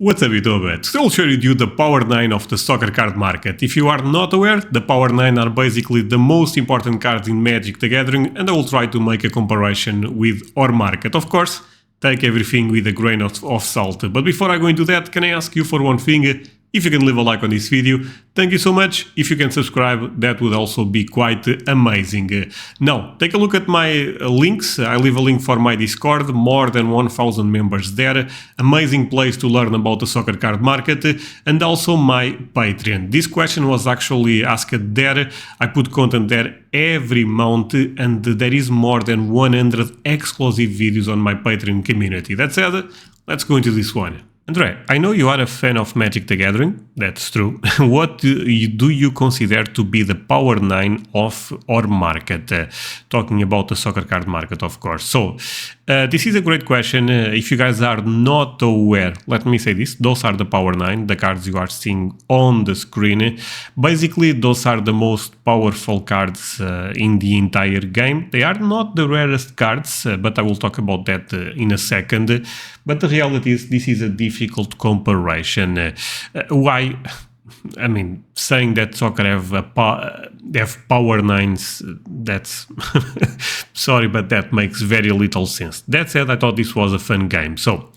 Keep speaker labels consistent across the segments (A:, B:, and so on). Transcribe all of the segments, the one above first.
A: What's up, YouTube? Today I'll show you the Power 9 of the soccer card market. If you are not aware, the Power 9 are basically the most important cards in Magic the Gathering, and I will try to make a comparison with our market. Of course, take everything with a grain of salt. But before I go into that, can I ask you for one thing? If you can leave a like on this video, thank you so much. If you can subscribe, that would also be quite amazing. Now, take a look at my links. I leave a link for my Discord, more than 1,000 members there. Amazing place to learn about the soccer card market, and also my Patreon. This question was actually asked there. I put content there every month, and there is more than 100 exclusive videos on my Patreon community. That said, let's go into this one. Andre, I know you are a fan of Magic the Gathering, that's true. What do you consider to be the Power 9 of our market? Talking about the soccer card market, of course. So, this is a great question. If you guys are not aware, let me say this, those are the Power 9, the cards you are seeing on the screen. Basically, those are the most powerful cards in the entire game. They are not the rarest cards, but I will talk about that in a second. But the reality is this is a difficult comparison. Why? I mean, saying that soccer have Power 9s, that's... sorry, but that makes very little sense. That said, I thought this was a fun game. So,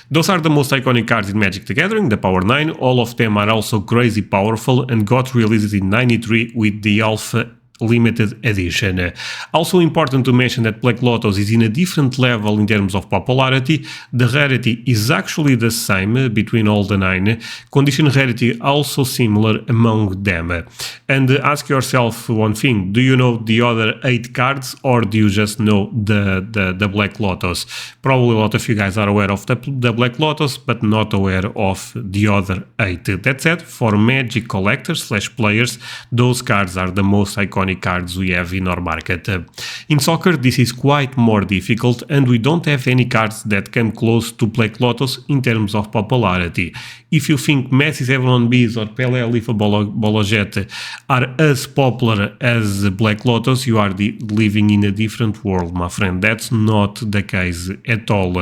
A: those are the most iconic cards in Magic the Gathering, the Power 9. All of them are also crazy powerful and got released in '93 with the Alpha limited edition. Also important to mention that Black Lotus is in a different level in terms of popularity. The rarity is actually the same between all the 9. Condition rarity also similar among them. And ask yourself one thing, do you know the other 8 cards or do you just know the Black Lotus? Probably a lot of you guys are aware of the Black Lotus, but not aware of the other 8. That said, for Magic collectors / players, those cards are the most iconic cards we have in our market. In soccer, this is quite more difficult, and we don't have any cards that come close to Black Lotus in terms of popularity. If you think Messi's Avalon Bees or Pelé Alifa Bolojet are as popular as Black Lotus, you are living in a different world, my friend. That's not the case at all.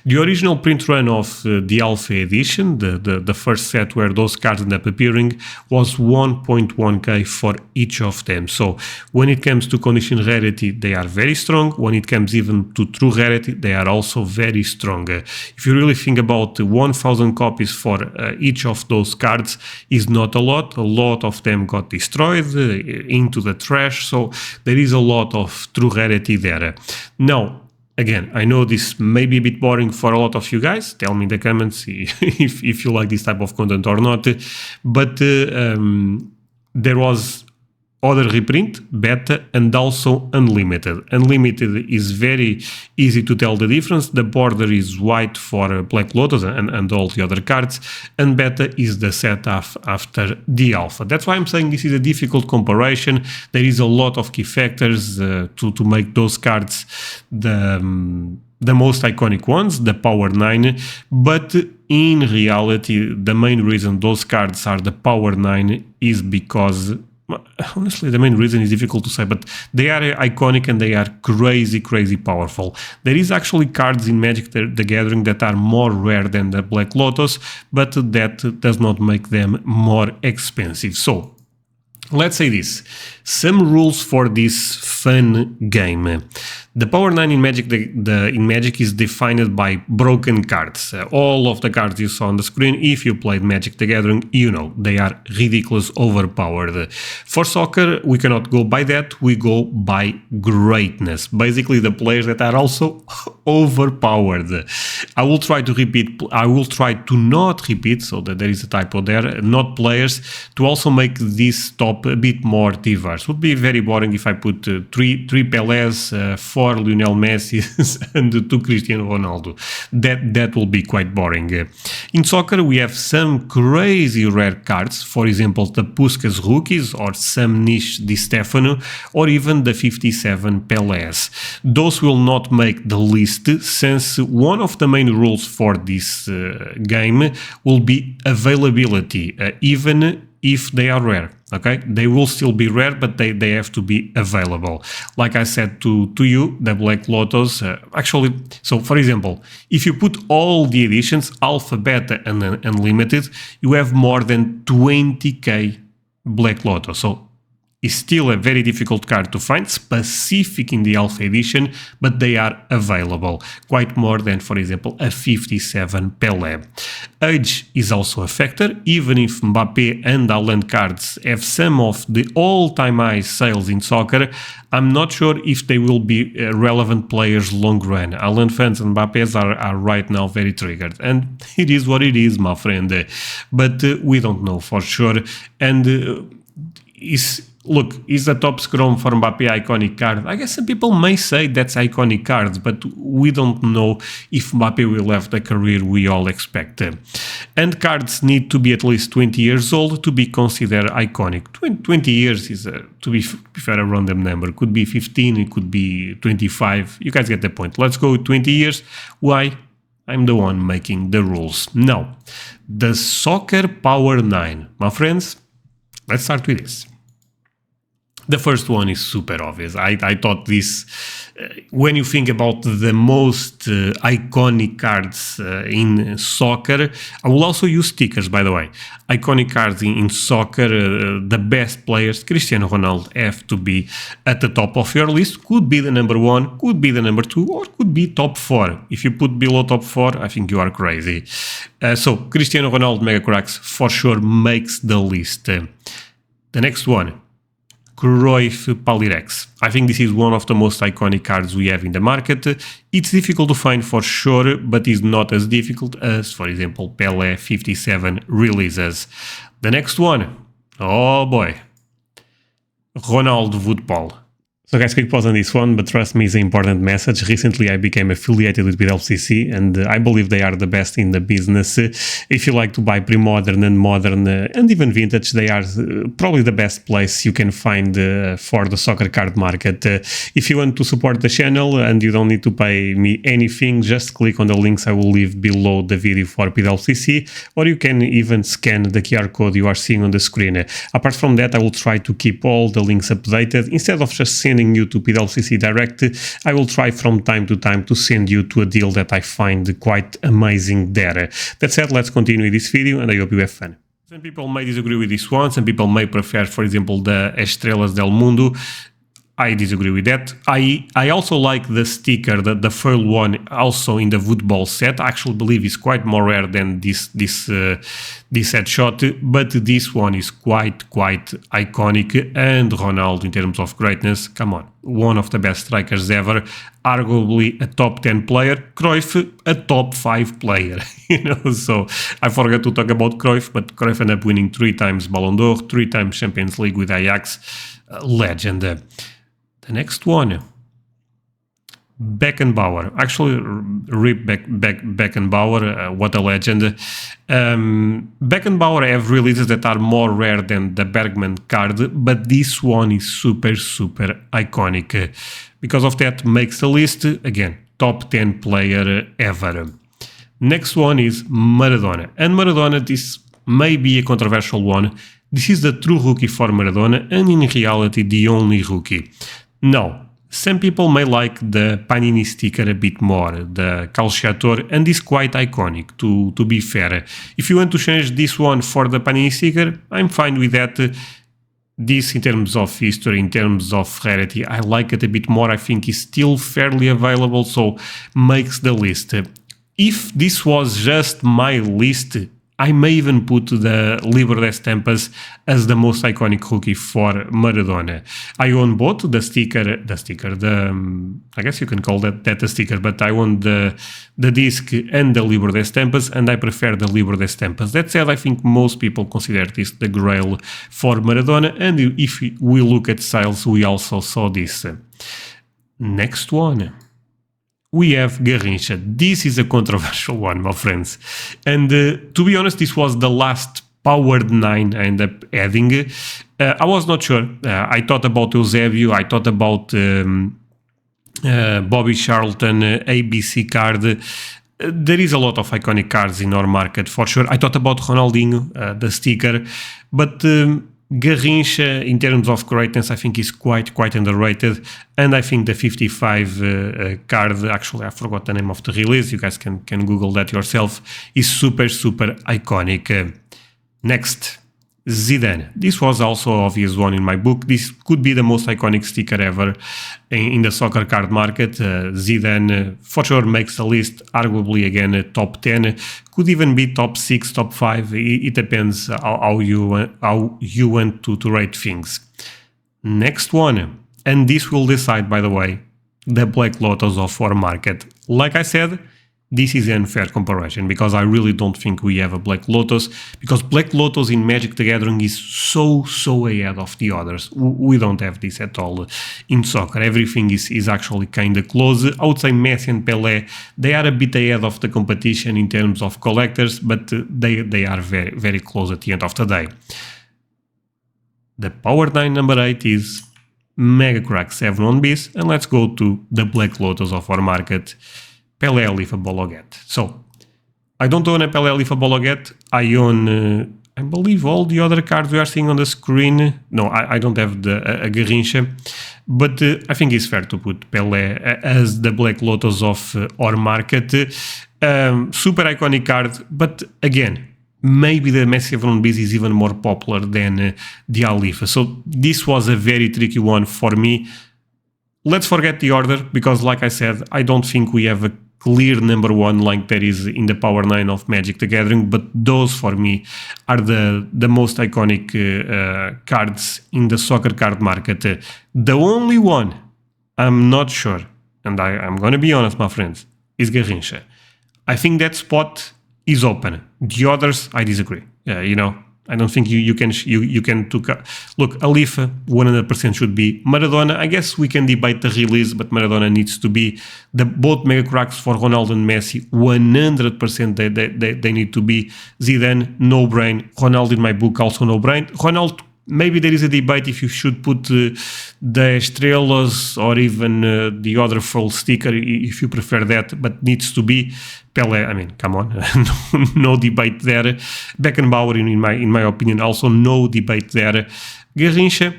A: The original print run of the Alpha edition, the first set where those cards end up appearing, was 1.1k for each of them. So when it comes to condition rarity, they are very strong. When it comes even to true rarity, they are also very strong. If you really think about 1,000 copies for each of those cards is not a lot. A lot of them got destroyed into the trash. So there is a lot of true rarity there. Now, again, I know this may be a bit boring for a lot of you guys. Tell me in the comments if you like this type of content or not. But there was other reprint, beta, and also unlimited. Unlimited is very easy to tell the difference. The border is white for Black Lotus and all the other cards, and beta is the set after the alpha. That's why I'm saying this is a difficult comparison. There is a lot of key factors to make those cards the most iconic ones, the Power 9, but in reality, the main reason those cards are the Power 9 is because, honestly, the main reason is difficult to say, but they are iconic and they are crazy powerful. There is actually cards in Magic the Gathering that are more rare than the Black Lotus, but that does not make them more expensive. So, let's say this. Some rules for this fun game. The Power 9 in Magic in Magic is defined by broken cards. All of the cards you saw on the screen, if you played Magic the Gathering, you know they are ridiculous, overpowered. For soccer, we cannot go by that, we go by greatness. Basically, the players that are also overpowered. I will try to not repeat, so that there is a typo there, not players, to also make this top a bit more diverse. It would be very boring if I put three Pelés, 4 Lionel Messi and 2 Cristiano Ronaldo. That will be quite boring. In soccer, we have some crazy rare cards, for example, the Puskás rookies or some niche Di Stefano or even the 57 Pelés. Those will not make the list since one of the main rules for this game will be availability. Even if they are rare. Okay, they will still be rare, but they have to be available. Like I said to you, the Black Lotus, actually, so for example, if you put all the editions, Alpha, Beta, and Unlimited, you have more than 20k Black Lotus. So it's still a very difficult card to find, specific in the Alpha edition, but they are available, quite more than, for example, a 57 Pelé. Age is also a factor, even if Mbappé and Haaland cards have some of the all-time high sales in soccer. I'm not sure if they will be relevant players long run. Haaland fans and Mbappés are right now very triggered, and it is what it is, my friend. But we don't know for sure, and Look, is the top scrum for Mbappé iconic card? I guess some people may say that's iconic cards, but we don't know if Mbappé will have the career we all expect. And cards need to be at least 20 years old to be considered iconic. 20 years is, to be fair, a random number. Could be 15, it could be 25. You guys get the point. Let's go with 20 years. Why? I'm the one making the rules. Now, the Soccer Power 9. My friends, let's start with this. The first one is super obvious. I thought this, when you think about the most iconic cards in soccer, I will also use stickers, by the way. Iconic cards in soccer, the best players, Cristiano Ronaldo, have to be at the top of your list. Could be the number 1, could be the number 2, or could be top 4. If you put below top 4, I think you are crazy. So, Cristiano Ronaldo Mega Cracks for sure makes the list. The next one, Cruyff Pyrex. I think this is one of the most iconic cards we have in the market. It's difficult to find for sure, but is not as difficult as, for example, Pelé 57 releases. The next one, oh boy, Ronaldo Woodball. So guys, quick pause on this one, but trust me, it's an important message. Recently, I became affiliated with PWCC, and I believe they are the best in the business. If you like to buy pre-modern and modern and even vintage, they are probably the best place you can find for the soccer card market. If you want to support the channel and you don't need to pay me anything, just click on the links I will leave below the video for PWCC, or you can even scan the QR code you are seeing on the screen. Apart from that, I will try to keep all the links updated. Instead of just sending you to PWCC Direct, I will try from time to time to send you to a deal that I find quite amazing there. That said, let's continue with this video, and I hope you have fun. Some people may disagree with this one, some people may prefer, for example, the Estrelas del Mundo. I disagree with that. I also like the sticker, the foil one, also in the Woodball set. I actually believe it's quite more rare than this headshot, but this one is quite iconic. And Ronaldo, in terms of greatness, come on, one of the best strikers ever, arguably a top 10 player. Cruyff, a top 5 player. So I forgot to talk about Cruyff, but Cruyff ended up winning 3 times Ballon d'Or, 3 times Champions League with Ajax. Legend. The next one, Beckenbauer. Actually, rip Beckenbauer, what a legend. Beckenbauer have releases that are more rare than the Bergman card, but this one is super iconic. Because of that, makes the list, again, top 10 player ever. Next one is Maradona. And Maradona, this may be a controversial one. This is the true rookie for Maradona, and in reality, the only rookie. Now, some people may like the Panini sticker a bit more, the Calciatore, and it's quite iconic, to be fair. If you want to change this one for the Panini sticker, I'm fine with that. This, in terms of history, in terms of rarity, I like it a bit more. I think it's still fairly available, so makes the list. If this was just my list, I may even put the Libro de Estampas as the most iconic rookie for Maradona. I own both the sticker, I guess you can call that a sticker, but I own the disc and the Libro de Estampas, and I prefer the Libro de Estampas. That said, I think most people consider this the grail for Maradona, and if we look at sales, we also saw this. Next one. We have Garrincha. This is a controversial one, my friends. And to be honest, this was the last powered 9 I ended up adding. I was not sure. I thought about Eusebio. I thought about Bobby Charlton, ABC card. There is a lot of iconic cards in our market for sure. I thought about Ronaldinho, the sticker, but Garrincha, in terms of greatness, I think is quite underrated, and I think the 55 card, actually I forgot the name of the release, you guys can Google that yourself, is super iconic. Next, Zidane. This was also an obvious one in my book. This could be the most iconic sticker ever in the soccer card market. Zidane for sure makes the list, arguably again top 10, could even be top 6, top 5. It depends how you want to rate things. Next one, and this will decide, by the way, the Black Lotus of our market. Like I said, this is an unfair comparison because I really don't think we have a Black Lotus, because Black Lotus in Magic the Gathering is so ahead of the others. We don't have this at all in soccer. Everything is actually kind of close. I would say Messi and Pelé, they are a bit ahead of the competition in terms of collectors, but they are very close at the end of the day. The Power 9 number 8 is Mega Crack 7 on Beast, and let's go to the Black Lotus of our market, Pelé Alifa Bologet. So, I don't own a Pelé Alifa Bologet. I own, I believe, all the other cards we are seeing on the screen. No, I don't have a Garrincha, but I think it's fair to put Pelé as the Black Lotus of our market. Super iconic card, but again, maybe the Messi Von Beast is even more popular than the Alifa. So, this was a very tricky one for me. Let's forget the order, because like I said, I don't think we have a clear number one like there is in the Power 9 of Magic the Gathering, but those for me are the most iconic cards in the soccer card market. The only one I'm not sure, and I'm going to be honest, my friends, is Garrincha. I think that spot is open. The others, I disagree. I don't think you can look. Alifa 100% should be. Maradona, I guess we can debate the release, but Maradona needs to be. Both Mega Cracks for Ronaldo and Messi 100% they need to be. Zidane, no brain. Ronaldo in my book also no brain. Ronaldo, maybe there is a debate if you should put the Estrelas or even the other full sticker if you prefer that, but needs to be. Pelé, I mean, come on, no debate there. Beckenbauer, in my opinion, also no debate there. Garrincha,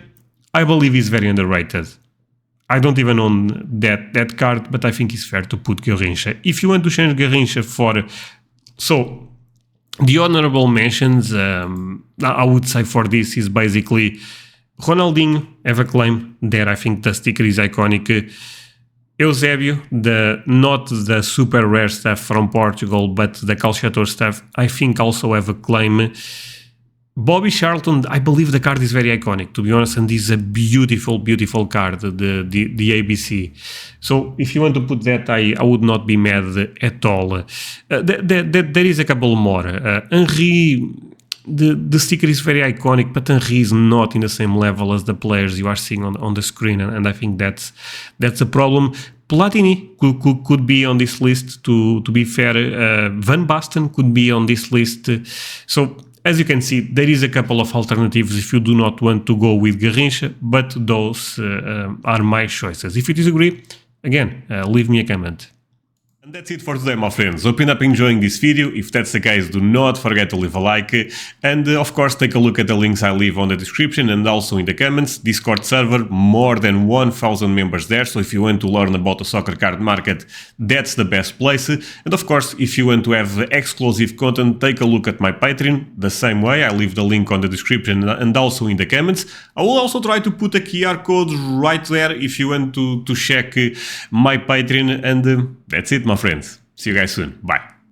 A: I believe, is very underrated. I don't even own that card, but I think it's fair to put Garrincha. If you want to change Garrincha for... So, the honorable mentions, I would say for this is basically Ronaldinho, have a claim there. I think the sticker is iconic. Eusébio, not the super rare stuff from Portugal, but the Calciator stuff, I think also have a claim. Bobby Charlton, I believe the card is very iconic, to be honest, and is a beautiful card, the ABC. So if you want to put that, I would not be mad at all. There is a couple more. Henry, the sticker is very iconic, but Henry is not in the same level as the players you are seeing on the screen, and I think that's a problem. Platini could be on this list, to be fair. Van Basten could be on this list. So, as you can see, there is a couple of alternatives if you do not want to go with Garrincha, but those are my choices. If you disagree, again, leave me a comment. And that's it for today, my friends. Hope you end up enjoying this video. If that's the case, do not forget to leave a like. And of course, take a look at the links I leave on the description and also in the comments. Discord server, more than 1,000 members there. So if you want to learn about the soccer card market, that's the best place. And of course, if you want to have exclusive content, take a look at my Patreon. The same way, I leave the link on the description and also in the comments. I will also try to put a QR code right there if you want to check my Patreon. And that's it, my friends. See you guys soon. Bye.